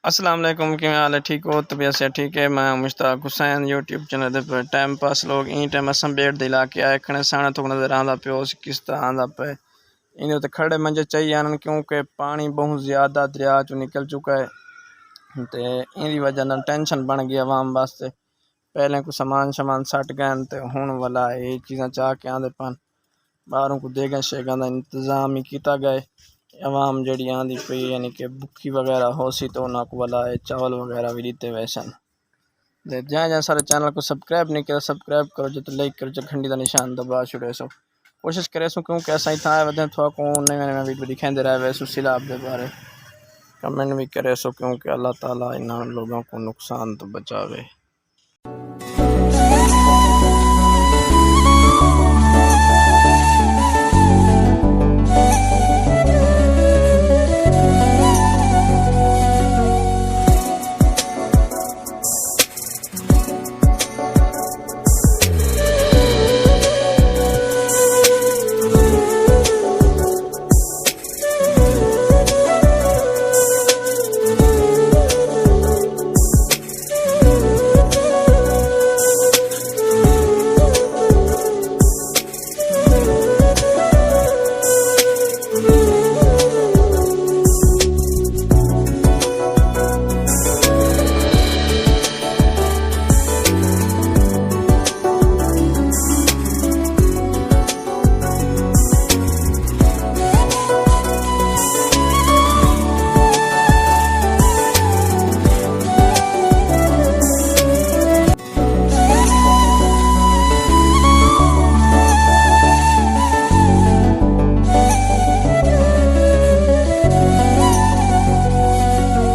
अस्सलाम वालेकुम, किवें हाल है? ठीक हो? तबीयत से ठीक है? मैं मुश्ताक हुसैन यूट्यूब चैनल पर टाइम पास लोग ई टाइम असम बेट दे इलाके आए खड़े साने तो नजर आंदा पियो किस तरह आंदा पे इन ते खड़े मंजे चाहिए आन क्योंकि पानी बहुत ज़्यादा दरिया चो निकल चुका है ते इनकी वजह नाल टेंशन बन गई आवाम वास्ते। पहले को सामान सट गए ते हुण वाला ये चीज़ां चाह के आंदे पन बाहरों को देगा शेगा का इंतज़ाम ही किया गया। आवाम जड़ी आंदी पई यानी कि भुखी वगैरह हो सी तो उन्होंने को वाला चावल वगैरह भी दीते वैसन। जहाँ सारे चैनल को सब्सक्राइब नहीं किया सब्सक्राइब करो जो तो लाइक करो जो घंटी का निशान दबा छुड़े सो कोशिश करे सो क्योंकि ऐसा ही था वह थोड़ा को नवे नवे वीडियो दिखाई दे रहा है वैसे सैलाब के बारे कमेंट भी करे सो क्योंकि अल्लाह ताला इन लोगों को नुकसान तो बचावे।